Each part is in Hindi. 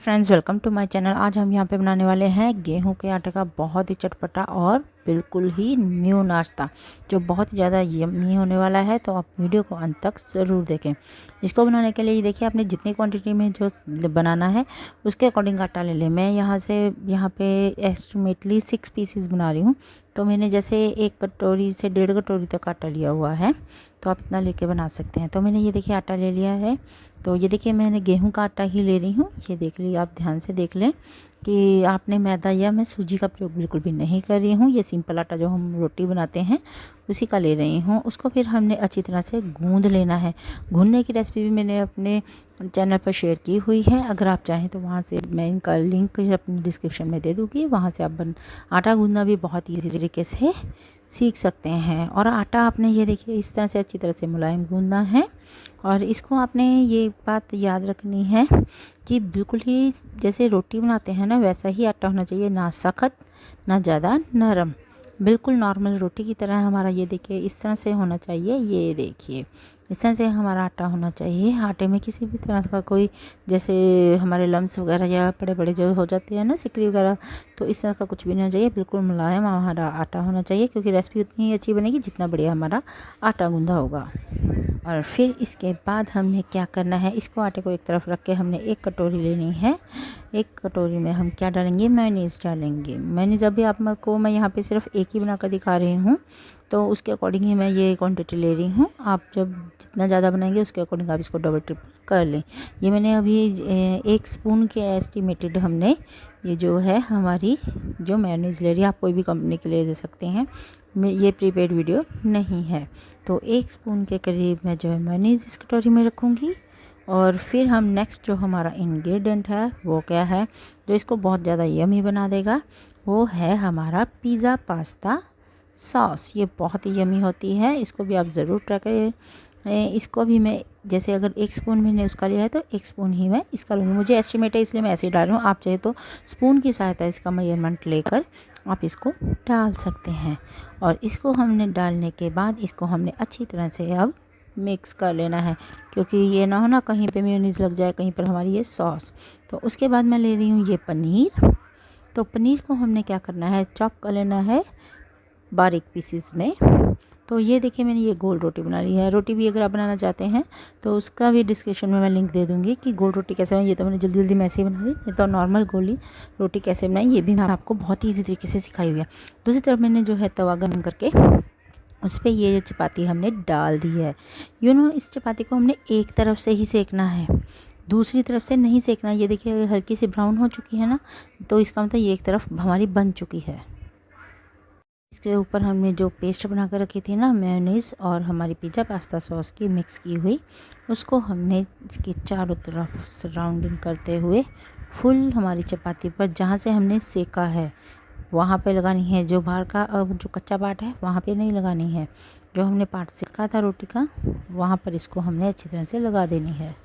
Friends, welcome to my channel. आज हम यहाँ पे बनाने वाले हैं गेहूं के आटे का बहुत ही चटपटा और बिल्कुल ही न्यू नाश्ता, जो बहुत ही ज़्यादा यम्मी होने वाला है। तो आप वीडियो को अंत तक ज़रूर देखें। इसको बनाने के लिए ये देखिए, आपने जितनी क्वांटिटी में जो बनाना है उसके अकॉर्डिंग आटा ले लें। मैं यहाँ पे एस्टिमेटली 6 पीसीज बना रही हूँ। तो मैंने जैसे 1 कटोरी से 1.5 कटोरी तक आटा लिया हुआ है, तो आप इतना लेके बना सकते हैं। तो मैंने ये देखिए आटा ले लिया है। तो ये देखिए, मैंने गेहूं का आटा ही ले रही हूँ। ये देख लीजिए, आप ध्यान से देख लें कि आपने मैदा या मैं सूजी का प्रयोग बिल्कुल भी नहीं कर रही हूँ। ये सिंपल आटा जो हम रोटी बनाते हैं उसी का ले रही हूँ। उसको फिर हमने अच्छी तरह से गूंद लेना है। गूंदने की रेसिपी भी मैंने अपने चैनल पर शेयर की हुई है। अगर आप चाहें तो वहाँ से मैं इनका लिंक अपनी डिस्क्रिप्शन में दे दूँगी। वहाँ से आप आटा गूंदना भी बहुत ईजी तरीके से सीख सकते हैं। और आटा आपने ये देखिए इस तरह से अच्छी तरह से मुलायम गूंदना है। और इसको आपने ये बात याद रखनी है कि बिल्कुल ही जैसे रोटी बनाते हैं ना, वैसा ही आटा होना चाहिए, ना सख्त ना ज़्यादा नरम, बिल्कुल नॉर्मल रोटी की तरह हमारा ये देखिए इस तरह से होना चाहिए। ये देखिए इस तरह से हमारा आटा होना चाहिए। आटे में किसी भी तरह का कोई जैसे हमारे लम्स वगैरह या बड़े बड़े जो हो जाते हैं ना, सिकरी वगैरह, तो इस तरह का कुछ भी नहीं होना चाहिए। बिल्कुल मुलायम हमारा आटा होना चाहिए, क्योंकि रेसिपी उतनी ही अच्छी बनेगी जितना बढ़िया हमारा आटा गूंदा होगा। और फिर इसके बाद हमने क्या करना है, इसको आटे को एक तरफ रख के हमने 1 कटोरी लेनी है। 1 कटोरी में हम क्या डालेंगे, मेयोनीज़ डालेंगे। मेयोनीज़ अभी आपको मैं यहाँ पे सिर्फ एक ही बनाकर दिखा रही हूँ, तो उसके अकॉर्डिंग ही मैं ये क्वांटिटी ले रही हूँ। आप जब जितना ज़्यादा बनाएंगे उसके अकॉर्डिंग आप इसको डबल ट्रिपल कर लें। ये मैंने अभी 1 स्पून के एस्टिमेटेड हमने ये जो है हमारी जो मेयोनीज़ ले रही है, आप कोई भी कंपनी के ले सकते हैं, ये प्रीपेड वीडियो नहीं है। तो 1 स्पून के करीब मैं जो है मेयोनीज़ इस कटोरी में रखूँगी। और फिर हम नेक्स्ट जो हमारा इंग्रेडिएंट है वो क्या है, जो इसको बहुत ज़्यादा यमी बना देगा, वो है हमारा पिज़्ज़ा पास्ता सॉस। ये बहुत ही यमी होती है, इसको भी आप ज़रूर ट्राई करें। इसको भी मैं जैसे अगर 1 स्पून मैंने उसका लिया है तो 1 स्पून ही मैं इसका लूँगी। मुझे एस्टिमेट है इसलिए मैं ऐसे ही डाल रही हूँ। आप चाहे तो स्पून की सहायता इसका मेजरमेंट लेकर आप इसको डाल सकते हैं। और इसको हमने डालने के बाद इसको हमने अच्छी तरह से अब मिक्स कर लेना है, क्योंकि ये ना हो ना कहीं पे मेयोनीज़ लग जाए, कहीं पर हमारी ये सॉस। तो उसके बाद मैं ले रही हूँ ये पनीर। तो पनीर को हमने क्या करना है, चॉप कर लेना है बारीक पीसेस में। तो ये देखिए, मैंने ये गोल रोटी बना ली है। रोटी भी अगर आप बनाना चाहते हैं तो उसका भी डिस्क्रिप्शन में मैं लिंक दे दूँगी कि गोल रोटी कैसे बनाई। ये तो मैंने जल्दी जल्दी में ऐसे ही बना ली, नहीं तो नॉर्मल गोली रोटी कैसे बनाई ये भी मैं आपको बहुत ही ईजी तरीके से सिखाई हुई है। दूसरी तरफ मैंने जो है तवा गर्म करके उस पर ये चपाती हमने डाल दी है। इस चपाती को हमने एक तरफ से ही सेकना है, दूसरी तरफ से नहीं सेकना। ये देखिए हल्की सी ब्राउन हो चुकी है ना, तो इसका मतलब ये एक तरफ हमारी बन चुकी है। इसके ऊपर हमने जो पेस्ट बना कर रखी थी ना, मेयोनीज़ और हमारी पिज़्ज़ा पास्ता सॉस की मिक्स की हुई, उसको हमने इसके चारों तरफ सराउंडिंग करते हुए फुल हमारी चपाती पर जहाँ से हमने सेका है वहाँ पे लगानी है। जो बाहर का जो कच्चा पार्ट है वहाँ पे नहीं लगानी है। जो हमने पार्ट सेका था रोटी का, वहाँ पर इसको हमने अच्छी तरह से लगा देनी है।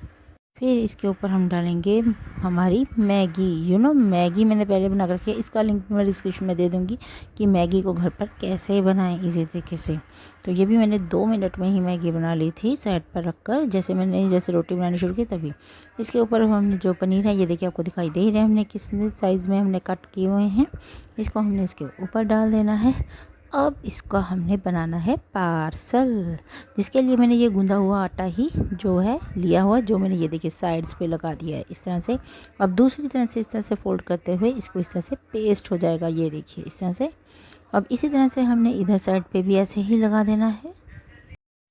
फिर इसके ऊपर हम डालेंगे हमारी मैगी। मैगी मैंने पहले बना कर रखी है, इसका लिंक मैं डिस्क्रिप्शन में दे दूँगी कि मैगी को घर पर कैसे बनाएं इजी तरीके से। तो ये भी मैंने 2 मिनट में ही मैगी बना ली थी साइड पर रखकर, जैसे रोटी बनानी शुरू की तभी। इसके ऊपर हमने जो पनीर है, ये देखिए आपको दिखाई दे रहे हैं हमने किस साइज़ में हमने कट किए हुए हैं, इसको हमने इसके ऊपर डाल देना है। अब इसका हमने बनाना है पार्सल, जिसके लिए मैंने ये गूंदा हुआ आटा ही जो है लिया हुआ, जो मैंने ये देखिए साइड्स पे लगा दिया है इस तरह से। अब दूसरी तरह से इस तरह से फोल्ड करते हुए इसको इस तरह से पेस्ट हो जाएगा, ये देखिए इस तरह से। अब इसी तरह से हमने इधर साइड पे भी ऐसे ही लगा देना है।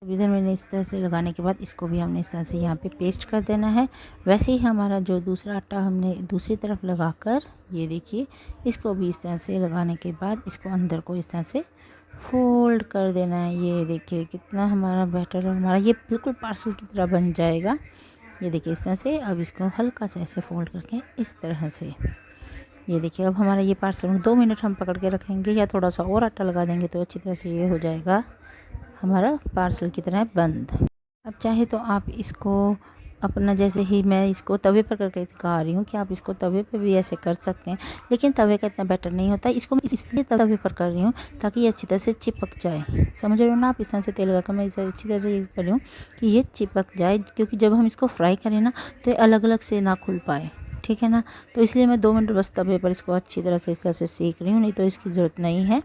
अब इधर मैंने इस तरह से लगाने के बाद इसको भी हमने इस तरह से यहाँ पे पेस्ट कर देना है। वैसे ही हमारा जो दूसरा आटा हमने दूसरी तरफ लगाकर, ये देखिए इसको भी इस तरह से लगाने के बाद इसको अंदर को इस तरह से फोल्ड कर देना है। ये देखिए कितना हमारा बैटर हमारा ये बिल्कुल पार्सल की तरह बन जाएगा। ये देखिए इस तरह से। अब इसको हल्का सा ऐसे फोल्ड करके इस तरह से, ये देखिए अब हमारा ये पार्सल 2 मिनट हम पकड़ के रखेंगे, या थोड़ा सा और आटा लगा देंगे तो अच्छी तरह से ये हो जाएगा हमारा पार्सल की तरह बंद। अब चाहे तो आप इसको अपना, जैसे ही मैं इसको तवे पर करके दिखा रही हूँ कि आप इसको तवे पे भी ऐसे कर सकते हैं, लेकिन तवे का इतना बेटर नहीं होता। इसको मैं इसलिए तवे पर कर रही हूँ ताकि ये अच्छी तरह से चिपक जाए। समझ रहे हो ना आप, इस तरह से तेल लगाकर मैं इसे अच्छी तरह से ये कर रही हूँ कि ये चिपक जाए, क्योंकि जब हम इसको फ्राई करें ना तो ये अलग अलग से ना खुल पाए। ठीक है ना। तो इसलिए मैं 2 मिनट बस तवे पर इसको अच्छी तरह से इस तरह से सेक रही हूँ, नहीं तो इसकी ज़रूरत नहीं है।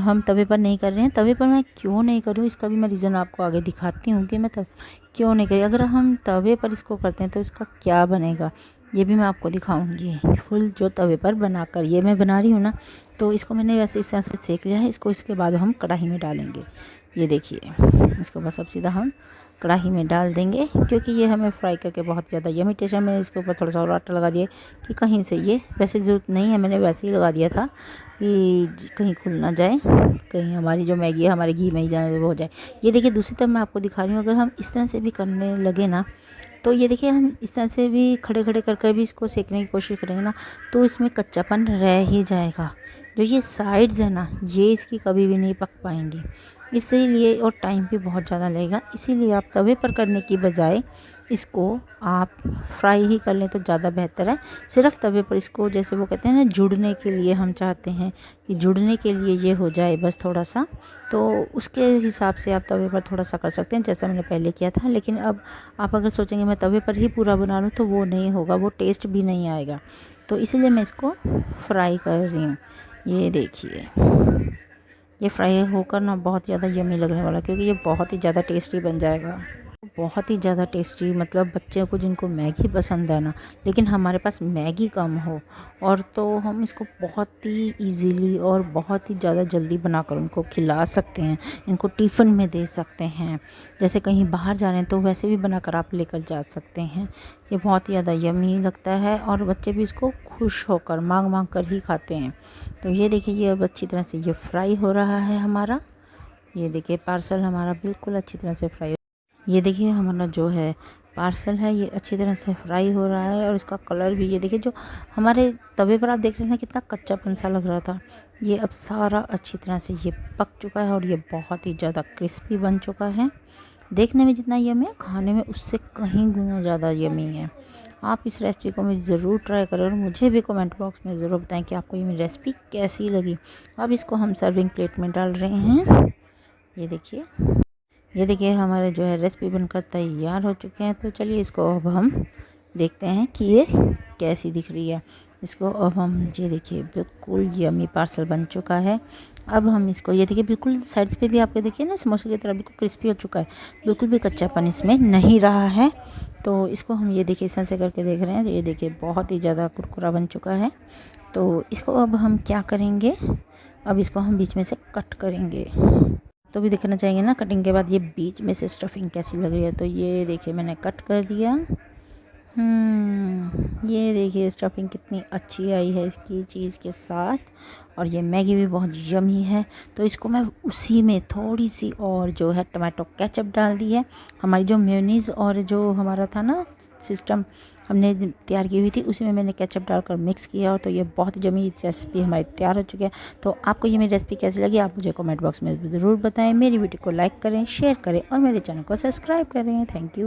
हम तवे पर नहीं कर रहे हैं। तवे पर मैं क्यों नहीं कर रही हूँ इसका भी मैं रीज़न आपको आगे दिखाती हूँ कि मैं तब क्यों नहीं करी। अगर हम तवे पर इसको करते हैं तो इसका क्या बनेगा ये भी मैं आपको दिखाऊंगी। फुल जो तवे पर बनाकर ये मैं बना रही हूँ ना, तो इसको मैंने वैसे इस तरह से सेक लिया है। इसको इसके बाद हम कढ़ाई में डालेंगे। ये देखिए, इसको बस अब सीधा हम कढ़ाई में डाल देंगे, क्योंकि ये हमें फ्राई करके बहुत ज़्यादा यमी टेस्ट है। मैंने इसके ऊपर थोड़ा सा और आटा लगा दिया कि कहीं से ये वैसे ज़रूरत नहीं है, मैंने वैसे ही लगा दिया था कि कहीं खुल ना जाए, कहीं हमारी जो मैगी है हमारे घी में ही जाए वो हो जाए। ये देखिए दूसरी तरफ मैं आपको दिखा रही हूँ। अगर हम इस तरह से भी करने लगे ना, तो ये देखिए हम इस तरह से भी खड़े खड़े कर भी इसको सेकने की कोशिश करेंगे ना, तो इसमें कच्चापन रह ही जाएगा। जो ये साइड्स है ना, ये इसकी कभी भी नहीं पक पाएंगी। इसीलिए और टाइम भी बहुत ज़्यादा लगेगा। इसीलिए आप तवे पर करने की बजाय इसको आप फ्राई ही कर लें तो ज़्यादा बेहतर है। सिर्फ तवे पर इसको, जैसे वो कहते हैं ना, जुड़ने के लिए हम चाहते हैं कि जुड़ने के लिए ये हो जाए बस थोड़ा सा, तो उसके हिसाब से आप तवे पर थोड़ा सा कर सकते हैं, जैसा मैंने पहले किया था। लेकिन अब आप अगर सोचेंगे मैं तवे पर ही पूरा बना लूँ तो वो नहीं होगा, वो टेस्ट भी नहीं आएगा। तो इसीलिए मैं इसको फ्राई कर रही हूँ। ये देखिए, ये फ्राई होकर ना बहुत ज़्यादा यम्मी लगने वाला, क्योंकि ये बहुत ही ज़्यादा टेस्टी बन जाएगा। बहुत ही ज़्यादा टेस्टी, मतलब बच्चे को जिनको मैगी पसंद है ना, लेकिन हमारे पास मैगी कम हो, और तो हम इसको बहुत ही इजीली और बहुत ही ज़्यादा जल्दी बनाकर उनको खिला सकते हैं। इनको टिफ़िन में दे सकते हैं, जैसे कहीं बाहर जा रहे हैं तो वैसे भी बनाकर आप लेकर जा सकते हैं। ये बहुत ही ज़्यादा यम्मी लगता है और बच्चे भी इसको खुश होकर मांग मांग कर ही खाते हैं। तो ये देखिए, ये अब अच्छी तरह से ये फ्राई हो रहा है हमारा। ये देखिए पार्सल हमारा बिल्कुल अच्छी तरह से फ्राई, ये देखिए हमारा जो है पार्सल है ये अच्छी तरह से फ्राई हो रहा है। और इसका कलर भी, ये देखिए, जो हमारे तवे पर आप देख रहे हैं कितना कच्चापन सा लग रहा था, ये अब सारा अच्छी तरह से ये पक चुका है और ये बहुत ही ज़्यादा क्रिस्पी बन चुका है। देखने में जितना यम्मी है, खाने में उससे कहीं गुना ज़्यादा यम्मी है। आप इस रेसिपी को मेरी ज़रूर ट्राई करें और मुझे भी कमेंट बॉक्स में ज़रूर बताएं कि आपको ये मेरी रेसिपी कैसी लगी। अब इसको हम सर्विंग प्लेट में डाल रहे हैं। ये देखिए, ये देखिए हमारे जो है रेसिपी बनकर तैयार हो चुके हैं। तो चलिए इसको अब हम देखते हैं कि ये कैसी दिख रही है। इसको अब हम, ये देखिए बिल्कुल यम्मी पार्सल बन चुका है। अब हम इसको, ये देखिए बिल्कुल साइड्स पे भी आपके देखिए ना समोसे की तरह बिल्कुल क्रिस्पी हो चुका है, बिल्कुल भी कच्चापन इसमें नहीं रहा है। तो इसको हम, ये देखिए इस तरह से करके देख रहे हैं, तो ये देखिए बहुत ही ज़्यादा कुरकुरा बन चुका है। तो इसको अब हम क्या करेंगे, अब इसको हम बीच में से कट करेंगे। तो भी देखना चाहिए ना कटिंग के बाद ये बीच में से स्टफिंग कैसी लग रही है। तो ये देखिए मैंने कट कर दिया। ये देखिए स्टफिंग कितनी अच्छी आई है इसकी चीज़ के साथ, और ये मैगी भी बहुत यमी है। तो इसको मैं उसी में थोड़ी सी और जो है टमाटो केचप डाल दी है। हमारी जो मेयोनीज़ और जो हमारा था ना सिस्टम हमने तैयार की हुई थी, उसी में मैंने केचप डालकर मिक्स किया। और तो ये बहुत यमी रेसिपी हमारी तैयार हो चुकी है। तो आपको ये मेरी रेसिपी कैसी लगी आप मुझे कमेंट बॉक्स में ज़रूर बताएं। मेरी वीडियो को लाइक करें, शेयर करें और मेरे चैनल को सब्सक्राइब करें। Thank you.